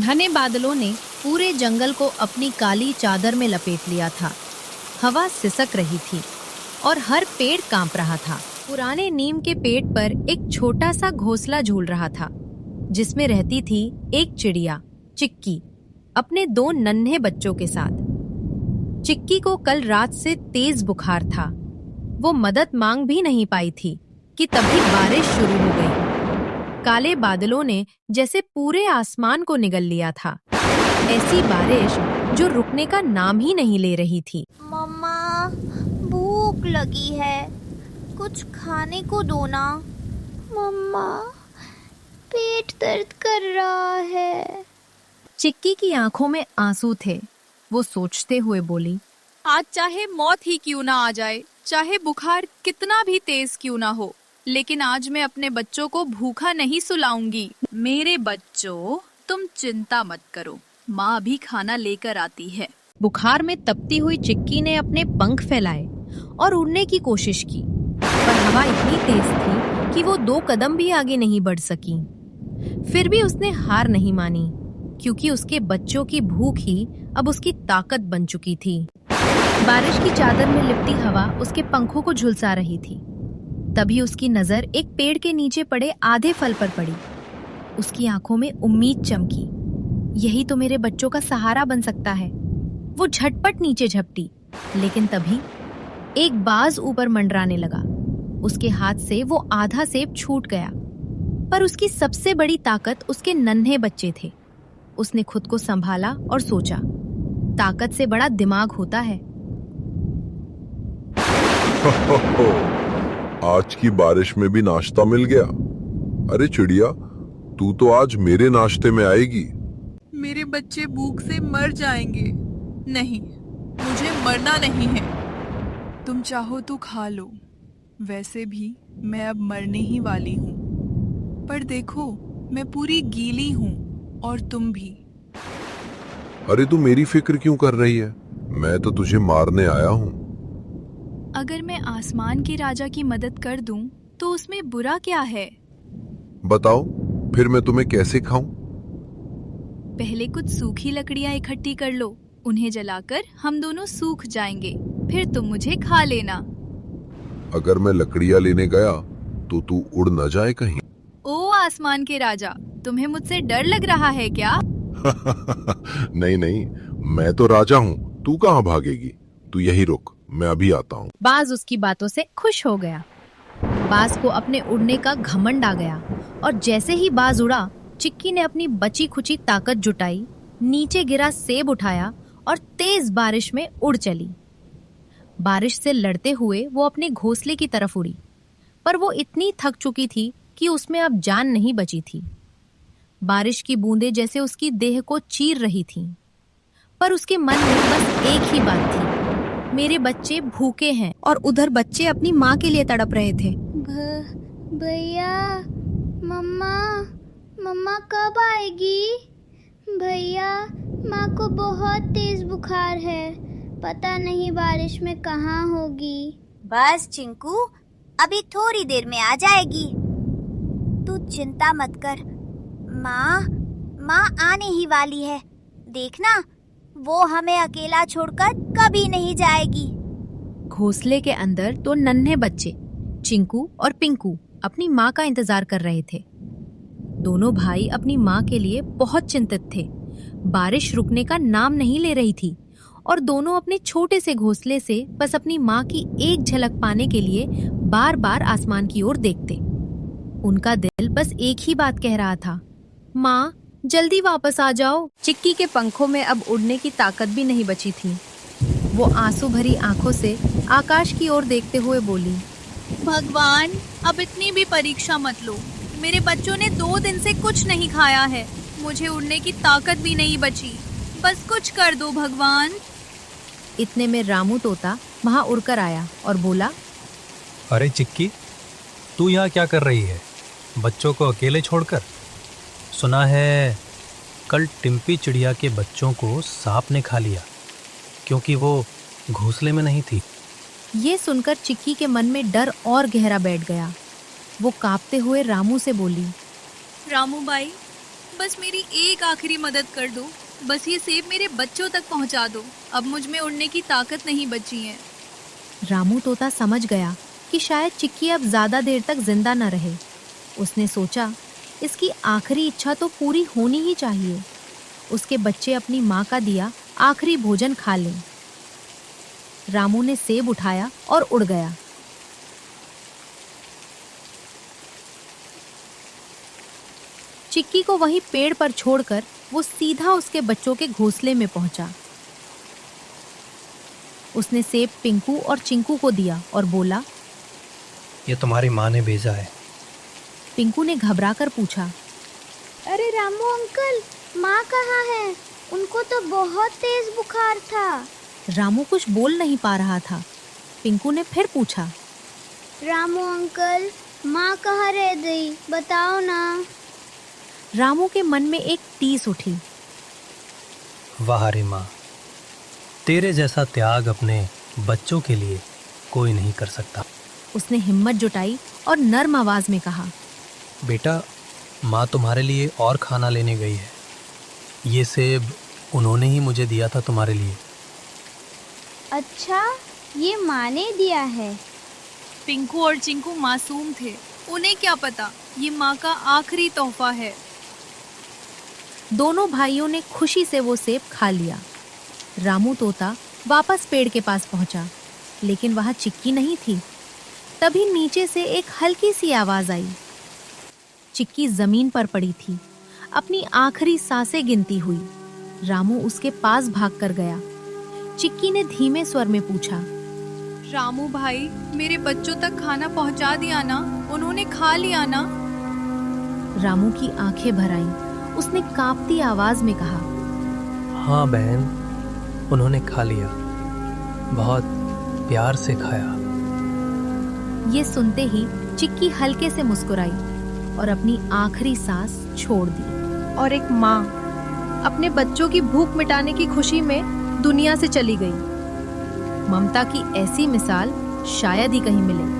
घने बादलों ने पूरे जंगल को अपनी काली चादर में लपेट लिया था। हवा सिसक रही थी और हर पेड़ कांप रहा था। पुराने नीम के पेड़ पर एक छोटा सा घोंसला झूल रहा था, जिसमें रहती थी एक चिड़िया, चिक्की, अपने 2 नन्हे बच्चों के साथ। चिक्की को कल रात से तेज बुखार था। वो मदद मांग भी नहीं पाई थी कि तभी बारिश शुरू हो गई। काले बादलों ने जैसे पूरे आसमान को निगल लिया था। ऐसी बारिश जो रुकने का नाम ही नहीं ले रही थी। मम्मा, भूख लगी है, कुछ खाने को दो ना। मम्मा, पेट दर्द कर रहा है। चिक्की की आंखों में आंसू थे। वो सोचते हुए बोली, आज चाहे मौत ही क्यों ना आ जाए, चाहे बुखार कितना भी तेज क्यों ना हो, लेकिन आज मैं अपने बच्चों को भूखा नहीं सुलाऊंगी। मेरे बच्चों, तुम चिंता मत करो, माँ भी खाना लेकर आती है। बुखार में तपती हुई चिक्की ने अपने पंख फैलाए और उड़ने की कोशिश की, पर हवा इतनी तेज थी कि वो 2 कदम भी आगे नहीं बढ़ सकी। फिर भी उसने हार नहीं मानी, क्योंकि उसके बच्चों की भूख ही अब उसकी ताकत बन चुकी थी। बारिश की चादर में लिपटी हवा उसके पंखों को झुलसा रही थी। तभी उसकी नजर एक पेड़ के नीचे पड़े आधे फल पर पड़ी। उसकी आंखों में उम्मीद चमकी। यही तो मेरे बच्चों का सहारा बन सकता है। वो झटपट नीचे झपटी, लेकिन तभी एक बाज ऊपर मंडराने लगा। उसके हाथ से वो आधा सेब छूट गया, पर उसकी सबसे बड़ी ताकत उसके नन्हे बच्चे थे। उसने खुद को संभाला और सोचा, ताकत से बड़ा दिमाग होता है। आज की बारिश में भी नाश्ता मिल गया। अरे चिड़िया, तू तो आज मेरे नाश्ते में आएगी। मेरे बच्चे भूख से मर जाएंगे। नहीं, मुझे मरना नहीं है। तुम चाहो तो खा लो। वैसे भी मैं अब मरने ही वाली हूँ। पर देखो, मैं पूरी गीली हूँ और तुम भी। अरे तू मेरी फिक्र क्यों कर रही है? मैं तो तुझे मारने आया हूँ। अगर मैं आसमान के राजा की मदद कर दूं, तो उसमें बुरा क्या है? बताओ, फिर मैं तुम्हें कैसे खाऊं? पहले कुछ सूखी लकड़ियां इकट्ठी कर लो। उन्हें जलाकर हम दोनों सूख जाएंगे। फिर तुम मुझे खा लेना। अगर मैं लकड़ियां लेने गया तो तू उड़ न जाए कहीं। ओ आसमान के राजा, तुम्हें मुझसे डर लग रहा है क्या? नहीं नहीं, मैं तो राजा हूँ। तू कहाँ भागेगी? तू यही रुक, मैं अभी आता हूँ। बाज उसकी बातों से खुश हो गया। बाज को अपने उड़ने का घमंड आ गया और जैसे ही बाज उड़ा, चिक्की ने अपनी बची खुची ताकत जुटाई, नीचे गिरा सेब उठाया और तेज बारिश में उड़ चली। बारिश से लड़ते हुए वो अपने घोंसले की तरफ उड़ी, पर वो इतनी थक चुकी थी कि उसमें अब जान नहीं बची थी। बारिश की बूंदें जैसे उसकी देह को चीर रही थीं, पर उसके मन में बस एक ही बात थी, मेरे बच्चे भूखे हैं। और उधर बच्चे अपनी माँ के लिए तड़प रहे थे। भैया, मम्मा कब आएगी? भैया, माँ को बहुत तेज बुखार है, पता नहीं बारिश में कहाँ होगी। बस चिंकू, अभी थोड़ी देर में आ जाएगी। तू चिंता मत कर, माँ आने ही वाली है। देखना, वो हमें अकेला छोड़कर कभी नहीं जाएगी। घोंसले के अंदर 2 नन्हे बच्चे, चिंकू और पिंकू, अपनी माँ का इंतजार कर रहे थे। दोनों भाई अपनी माँ के लिए बहुत चिंतित थे। बारिश रुकने का नाम नहीं ले रही थी और दोनों अपने छोटे से घोंसले से बस अपनी माँ की एक झलक पाने के लिए बार बार आसमान की ओर देखते। उनका दिल बस एक ही बात कह रहा था, माँ जल्दी वापस आ जाओ। चिक्की के पंखों में अब उड़ने की ताकत भी नहीं बची थी। वो आंसू भरी आंखों से आकाश की ओर देखते हुए बोली, भगवान, अब इतनी भी परीक्षा मत लो। मेरे बच्चों ने 2 दिन से कुछ नहीं खाया है। मुझे उड़ने की ताकत भी नहीं बची। बस कुछ कर दो भगवान। इतने में रामू तोता वहां उड़कर आया और बोला, अरे चिक्की, तू यहाँ क्या कर रही है, बच्चों को अकेले छोड़कर? सुना है कल टिम्पी चिड़िया के बच्चों को सांप ने खा लिया, क्योंकि वो घोंसले में नहीं थी। ये सुनकर चिक्की के मन में डर और गहरा बैठ गया। वो कांपते हुए रामू से बोली, रामू भाई, बस मेरी एक आखिरी मदद कर दो। बस ये सेब मेरे बच्चों तक पहुंचा दो। अब मुझ में उड़ने की ताकत नहीं बची है। रामू तोता समझ गया कि शायद चिक्की अब ज्यादा देर तक जिंदा न रहे। उसने सोचा, इसकी आखिरी इच्छा तो पूरी होनी ही चाहिए। उसके बच्चे अपनी माँ का दिया आखिरी भोजन खा लें। रामू ने सेब उठाया और उड़ गया। चिक्की को वहीं पेड़ पर छोड़कर वो सीधा उसके बच्चों के घोंसले में पहुंचा। उसने सेब पिंकू और चिंकू को दिया और बोला, ये तुम्हारी माँ ने भेजा है। पिंकू ने घबराकर पूछा, अरे रामू अंकल, माँ कहाँ है? उनको तो बहुत तेज बुखार था। रामू कुछ बोल नहीं पा रहा था। पिंकू ने फिर पूछा, रामू अंकल, माँ कहाँ रह गई? बताओ ना। रामू के मन में एक टीस उठी। वाह रे माँ, तेरे जैसा त्याग अपने बच्चों के लिए कोई नहीं कर सकता। उसने हिम्मत जुटाई और नर्म आवाज में कहा, बेटा, माँ तुम्हारे लिए और खाना लेने गई है। ये सेब उन्होंने ही मुझे दिया था तुम्हारे लिए। अच्छा, ये माँ ने दिया है। पिंकू और चिंकू मासूम थे, उन्हें क्या पता ये माँ का आखिरी तोहफा है। दोनों भाइयों ने खुशी से वो सेब खा लिया। रामू तोता वापस पेड़ के पास पहुंचा, लेकिन वहां चिक्की नहीं थी। तभी नीचे से एक हल्की सी आवाज आई। चिक्की जमीन पर पड़ी थी, अपनी आखिरी सांसें गिनती हुई। रामू उसके पास भागकर गया। चिक्की ने धीमे स्वर में पूछा, रामू भाई, मेरे बच्चों तक खाना पहुंचा दिया ना? उन्होंने खा लिया ना? रामू की आंखें भर आईं। उसने कांपती आवाज में कहा, हाँ बहन, उन्होंने खा लिया, बहुत प्यार से खाया। ये सुनते ही चिक्की हल्के से मुस्कुराई और अपनी आखिरी सांस छोड़ दी। और एक माँ अपने बच्चों की भूख मिटाने की खुशी में दुनिया से चली गई। ममता की ऐसी मिसाल शायद ही कहीं मिले।